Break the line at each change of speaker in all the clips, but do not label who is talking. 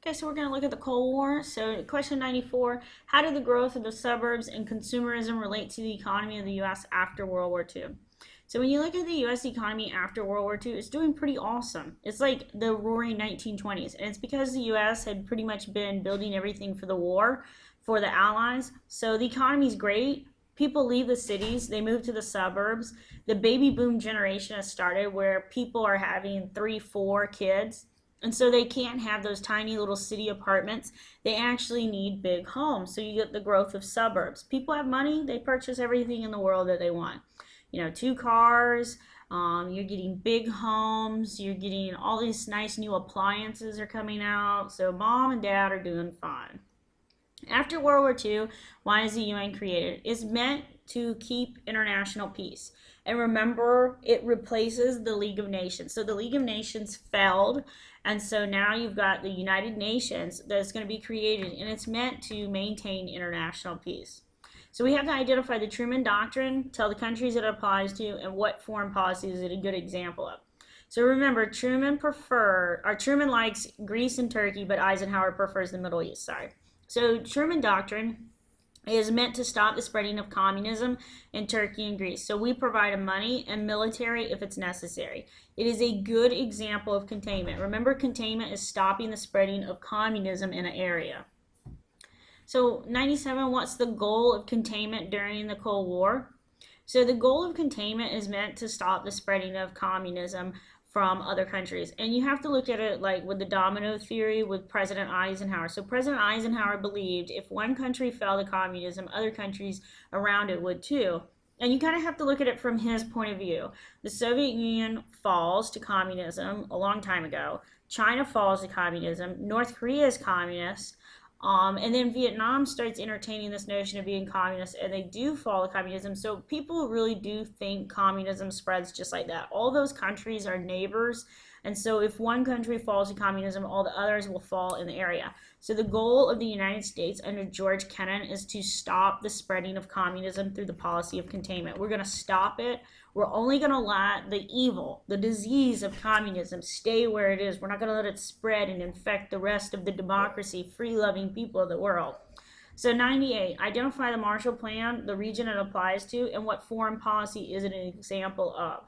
Okay, so we're going to look at the Cold War. So, question 94, how did the growth of the suburbs and consumerism relate to the economy of the U.S. after World War II? So, when you look at the U.S. economy after World War II, it's doing pretty awesome. It's like the roaring 1920s, and it's because the U.S. had pretty much been building everything for the war for the Allies. So, the economy's great. People leave the cities, they move to the suburbs. The baby boom generation has started where people are having 3, 4 kids, and so they can't have those tiny little city apartments. They actually need big homes. So you get the growth of suburbs. People have money, they purchase everything in the world that they want. 2 cars, you're getting big homes, you're getting all these nice new appliances are coming out. So mom and dad are doing fine. After World War II, why is the UN created? It's meant to keep international peace. And remember, it replaces the League of Nations. So the League of Nations failed, and so now you've got the United Nations that's going to be created, and it's meant to maintain international peace. So we have to identify the Truman Doctrine, tell the countries it applies to, and what foreign policy is it a good example of. So remember, Truman likes Greece and Turkey, but Eisenhower prefers the Middle East. Sorry. So Truman Doctrine is meant to stop the spreading of communism in Turkey and Greece. So we provide money and military if it's necessary. It is a good example of containment. Remember, containment is stopping the spreading of communism in an area. So 97, what's the goal of containment during the Cold War? So the goal of containment is meant to stop the spreading of communism from other countries. And you have to look at it like with the domino theory with President Eisenhower. So President Eisenhower believed if one country fell to communism, other countries around it would too. And you kind of have to look at it from his point of view. The Soviet Union falls to communism a long time ago. China falls to communism. North Korea is communist. And then Vietnam starts entertaining this notion of being communist, and they do fall to communism. So people really do think communism spreads just like that. All those countries are neighbors, and so if one country falls to communism, all the others will fall in the area. So the goal of the United States under George Kennan is to stop the spreading of communism through the policy of containment. We're going to stop it. We're only going to let the evil, the disease of communism stay where it is. We're not going to let it spread and infect the rest of the democracy, free-loving people of the world. So 98, identify the Marshall Plan, the region it applies to, and what foreign policy is it an example of.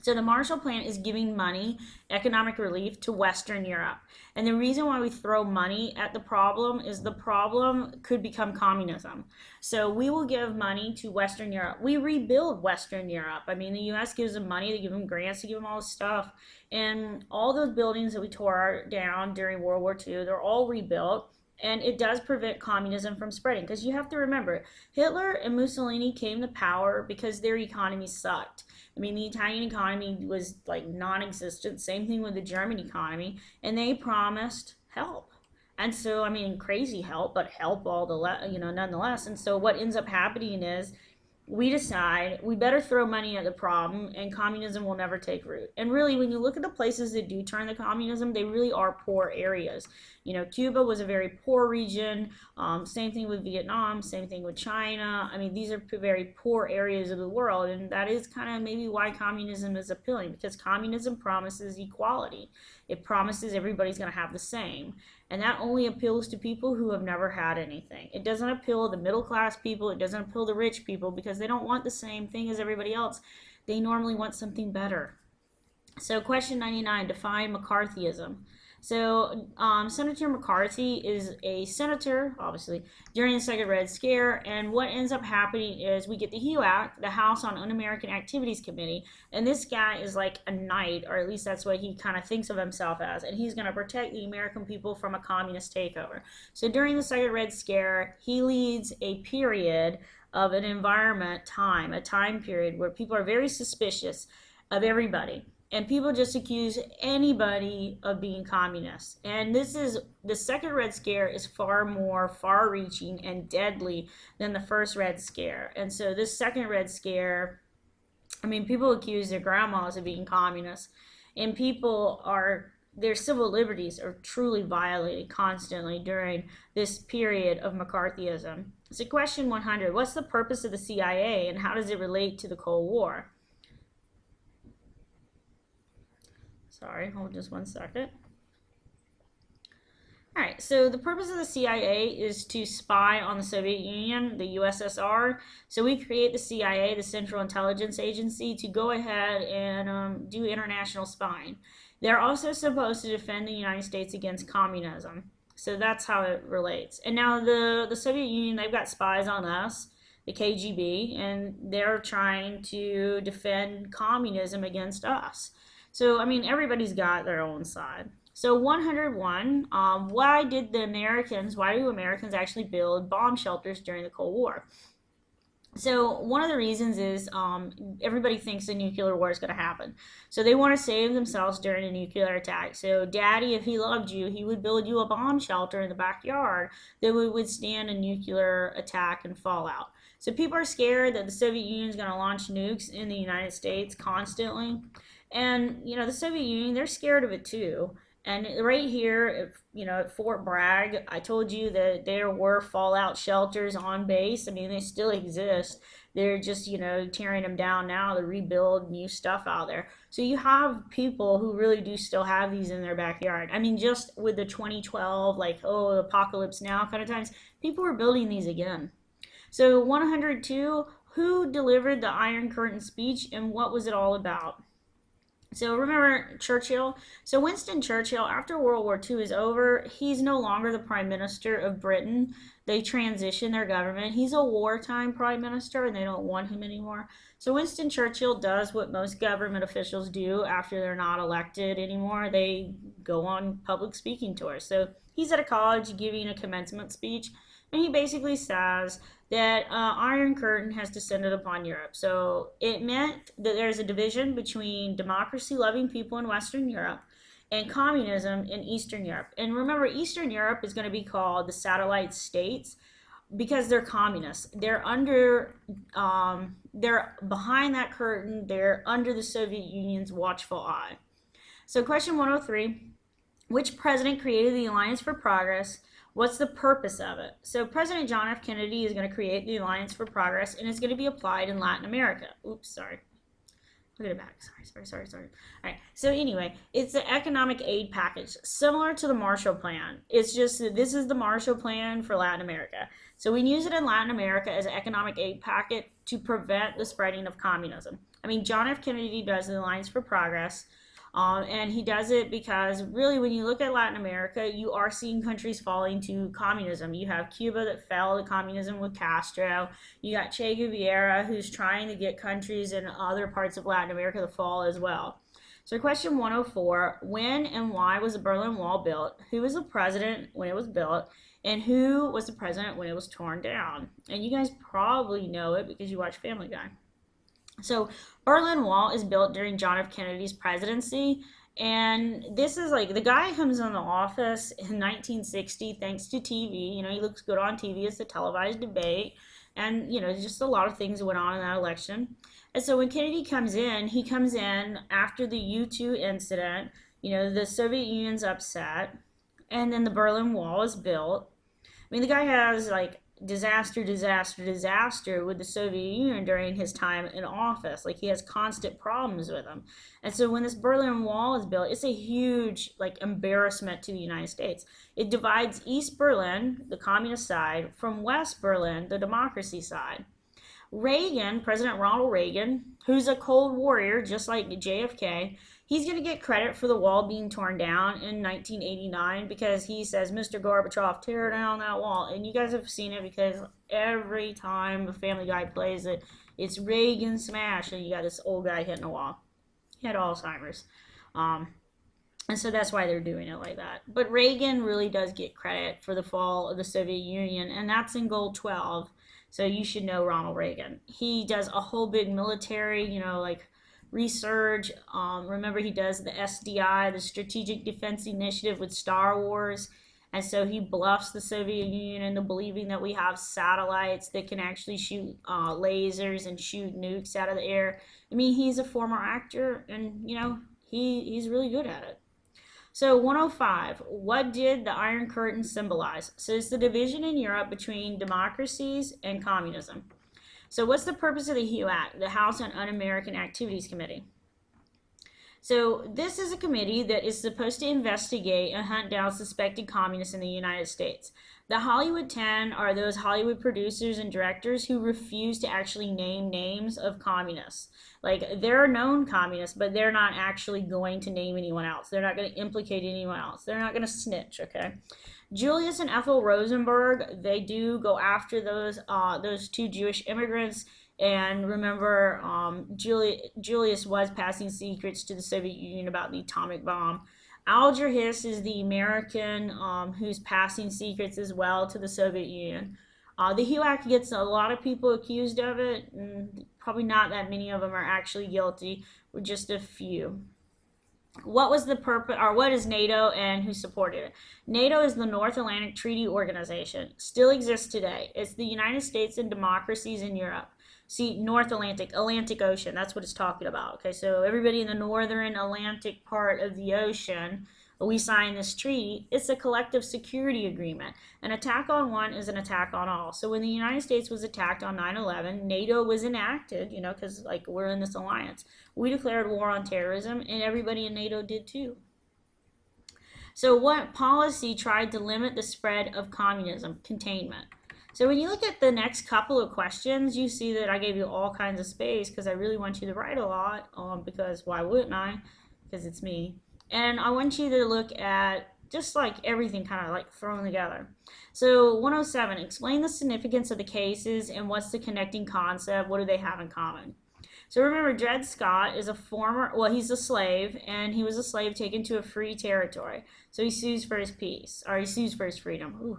So the Marshall Plan is giving money, economic relief to Western Europe. And the reason why we throw money at the problem is the problem could become communism. So we will give money to Western Europe. We rebuild Western Europe. I mean, the U.S. gives them money, they give them grants, they give them all this stuff. And all those buildings that we tore down during World War II, they're all rebuilt. And it does prevent communism from spreading. Because you have to remember, Hitler and Mussolini came to power because their economy sucked. I mean, the Italian economy was like non-existent. Same thing with the German economy. And they promised help. And so, I mean, crazy help, but help all the, nonetheless. And so what ends up happening is we decide we better throw money at the problem and communism will never take root. And really, when you look at the places that do turn to communism, they really are poor areas. Cuba was a very poor region. Same thing with Vietnam, same thing with China. I mean, these are very poor areas of the world, and that is kind of maybe why communism is appealing, because communism promises equality. It promises everybody's going to have the same. And that only appeals to people who have never had anything. It doesn't appeal to the middle class people. It doesn't appeal to rich people because they don't want the same thing as everybody else. They normally want something better. So question 99, define McCarthyism. So Senator McCarthy is a senator, obviously, during the Second Red Scare, and what ends up happening is we get the HUAC, the House on Un-American Activities Committee, and this guy is like a knight, or at least that's what he kind of thinks of himself as, and he's going to protect the American people from a communist takeover. So during the Second Red Scare, he leads a period of an environment time, a time period where people are very suspicious of everybody. And people just accuse anybody of being communist. And the Second Red Scare is far more far-reaching and deadly than the first Red Scare. And so this second Red Scare, I mean, people accuse their grandmas of being communists, and their civil liberties are truly violated constantly during this period of McCarthyism. So question 100, what's the purpose of the CIA and how does it relate to the Cold War? Sorry, hold just one second. All right, so the purpose of the CIA is to spy on the Soviet Union, the USSR. So we create the CIA, the Central Intelligence Agency, to go ahead and do international spying. They're also supposed to defend the United States against communism. So that's how it relates. And now the Soviet Union, they've got spies on us, the KGB, and they're trying to defend communism against us. So, I mean, everybody's got their own side. So 101, why do Americans actually build bomb shelters during the Cold War? So one of the reasons is everybody thinks a nuclear war is going to happen. So they want to save themselves during a nuclear attack. So daddy, if he loved you, he would build you a bomb shelter in the backyard that would withstand a nuclear attack and fallout. So people are scared that the Soviet Union is going to launch nukes in the United States constantly. And, you know, the Soviet Union, they're scared of it too. And right here, at Fort Bragg, I told you that there were fallout shelters on base. I mean, they still exist. They're just, tearing them down now to rebuild new stuff out there. So you have people who really do still have these in their backyard. I mean, just with the 2012, apocalypse now kind of times, people were building these again. So 102, who delivered the Iron Curtain speech and what was it all about? So remember Churchill? So Winston Churchill, after World War II is over, he's no longer the Prime Minister of Britain. They transition their government. He's a wartime Prime Minister and they don't want him anymore. So Winston Churchill does what most government officials do after they're not elected anymore. They go on public speaking tours. So he's at a college giving a commencement speech. And he basically says that Iron Curtain has descended upon Europe. So it meant that there's a division between democracy-loving people in Western Europe and communism in Eastern Europe. And remember, Eastern Europe is going to be called the satellite states because they're communists. They're behind that curtain. They're under the Soviet Union's watchful eye. So question 103, which president created the Alliance for Progress? What's the purpose of it? So President John F. Kennedy is going to create the Alliance for Progress, and it's going to be applied in Latin America. Oops, sorry. Look at it back. Sorry. All right. So anyway, it's the economic aid package, similar to the Marshall Plan. It's just that this is the Marshall Plan for Latin America. So we use it in Latin America as an economic aid packet to prevent the spreading of communism. I mean, John F. Kennedy does the Alliance for Progress. And he does it because really when you look at Latin America, you are seeing countries falling to communism. You have Cuba that fell to communism with Castro. You got Che Guevara who's trying to get countries in other parts of Latin America to fall as well. So question 104, when and why was the Berlin Wall built? Who was the president when it was built? And who was the president when it was torn down? And you guys probably know it because you watch Family Guy. So Berlin Wall is built during John F. Kennedy's presidency. And this is like the guy comes in the office in 1960 thanks to TV. He looks good on TV. It's a televised debate. And, just a lot of things went on in that election. And so when Kennedy comes in, he comes in after the U-2 incident. The Soviet Union's upset. And then the Berlin Wall is built. I mean, the guy has disaster with the Soviet Union during his time in office. He has constant problems with them. And so when this Berlin Wall is built, it's a huge embarrassment to the United States. It divides East Berlin, the communist side, from West Berlin, the democracy side. President Ronald Reagan, who's a Cold Warrior just like JFK, he's going to get credit for the wall being torn down in 1989 because he says, Mr. Gorbachev, tear down that wall. And you guys have seen it because every time a Family Guy plays it, it's Reagan smash, and you got this old guy hitting a wall. He had Alzheimer's. And so that's why they're doing it like that. But Reagan really does get credit for the fall of the Soviet Union, and that's in Goal 12. So you should know Ronald Reagan. He does a whole big military, research. Remember, he does the SDI, the Strategic Defense Initiative with Star Wars. And so he bluffs the Soviet Union into believing that we have satellites that can actually shoot lasers and shoot nukes out of the air. I mean, he's a former actor, and, he's really good at it. So 105, what did the Iron Curtain symbolize? So it's the division in Europe between democracies and communism. So what's the purpose of the HUAC, the House on Un-American Activities Committee? So this is a committee that is supposed to investigate and hunt down suspected communists in the United States. The Hollywood 10 are those Hollywood producers and directors who refuse to actually name names of communists. Like, they're known communists, but they're not actually going to name anyone else. They're not going to implicate anyone else. They're not going to snitch, okay? Julius and Ethel Rosenberg, they do go after those two Jewish immigrants. And remember, Julius was passing secrets to the Soviet Union about the atomic bomb. Alger Hiss is the American who's passing secrets as well to the Soviet Union. The HUAC gets a lot of people accused of it, and probably not that many of them are actually guilty, with just a few. What was the purpose, or what is NATO and who supported it? NATO is the North Atlantic Treaty Organization. Still exists today. It's the United States and democracies in Europe. See, North Atlantic, Atlantic Ocean, that's what it's talking about. Okay, so everybody in the northern Atlantic part of the ocean, we sign this treaty. It's a collective security agreement. An attack on one is an attack on all. So when the United States was attacked on 9/11, NATO was enacted, you know, because like we're in this alliance. We declared war on terrorism, and everybody in NATO did too. So what policy tried to limit the spread of communism? Containment. So when you look at the next couple of questions, you see that I gave you all kinds of space because I really want you to write a lot, because why wouldn't I? Because it's me. And I want you to look at just like everything kind of like thrown together. So 107, explain the significance of the cases and what's the connecting concept. What do they have in common? So remember, Dred Scott is he's a slave, and he was a slave taken to a free territory. So he sues for his peace, or he sues for his freedom. Ooh.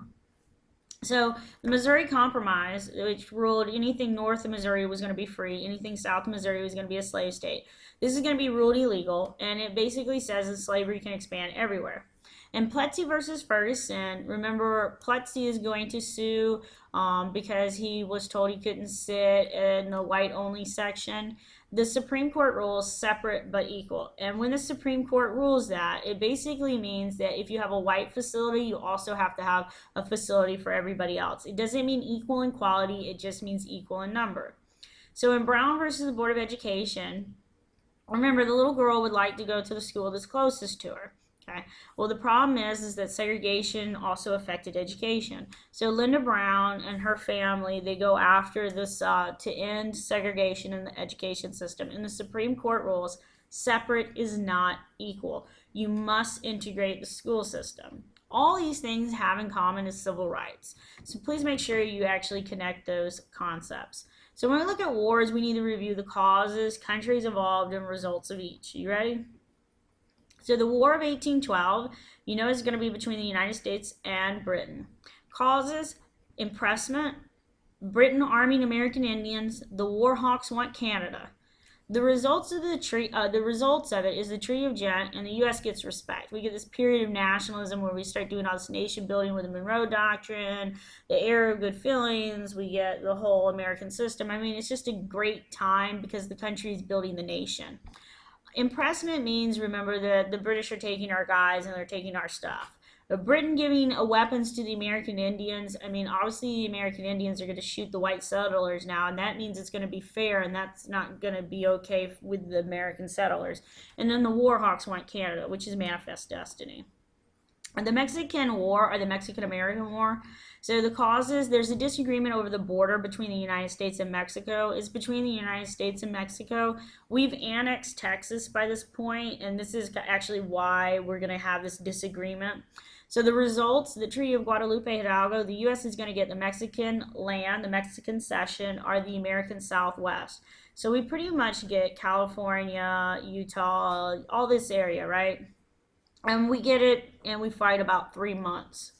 So the Missouri Compromise, which ruled anything north of Missouri was going to be free, anything south of Missouri was going to be a slave state. This is going to be ruled illegal, and it basically says that slavery can expand everywhere. And Plessy versus Ferguson, remember, Plessy is going to sue because he was told he couldn't sit in the white-only section. The Supreme Court rules separate but equal. And when the Supreme Court rules that, it basically means that if you have a white facility, you also have to have a facility for everybody else. It doesn't mean equal in quality, it just means equal in number. So in Brown versus the Board of Education, remember, the little girl would like to go to the school that's closest to her. Okay. Well, the problem is that segregation also affected education. So Linda Brown and her family, they go after this to end segregation in the education system. And the Supreme Court rules separate is not equal. You must integrate the school system. All these things have in common is civil rights. So please make sure you actually connect those concepts. So when we look at wars, we need to review the causes, countries involved, and results of each. You ready? So the War of 1812, you know, is going to be between the United States and Britain. Causes: impressment, Britain arming American Indians, the war hawks want Canada. The results of it is the Treaty of Ghent, and the U.S. gets respect. We get this period of nationalism where we start doing all this nation building with the Monroe Doctrine, the era of good feelings. We get the whole American system. I mean, it's just a great time because the country is building the nation. Impressment means, remember, that the British are taking our guys and they're taking our stuff. But Britain giving weapons to the American Indians, I mean, obviously the American Indians are going to shoot the white settlers now, and that means it's going to be fair, and that's not going to be okay with the American settlers. And then the war hawks want Canada, which is manifest destiny. The Mexican War, or the Mexican-American War. So the causes: there's a disagreement over the border between the United States and Mexico. It's between the United States and Mexico. We've annexed Texas by this point, and this is actually why we're going to have this disagreement. So the results: the Treaty of Guadalupe Hidalgo, the U.S. is going to get the Mexican land, the Mexican cession, or the American Southwest. So we pretty much get California, Utah, all this area, right? And we get it, and we fight about 3 months.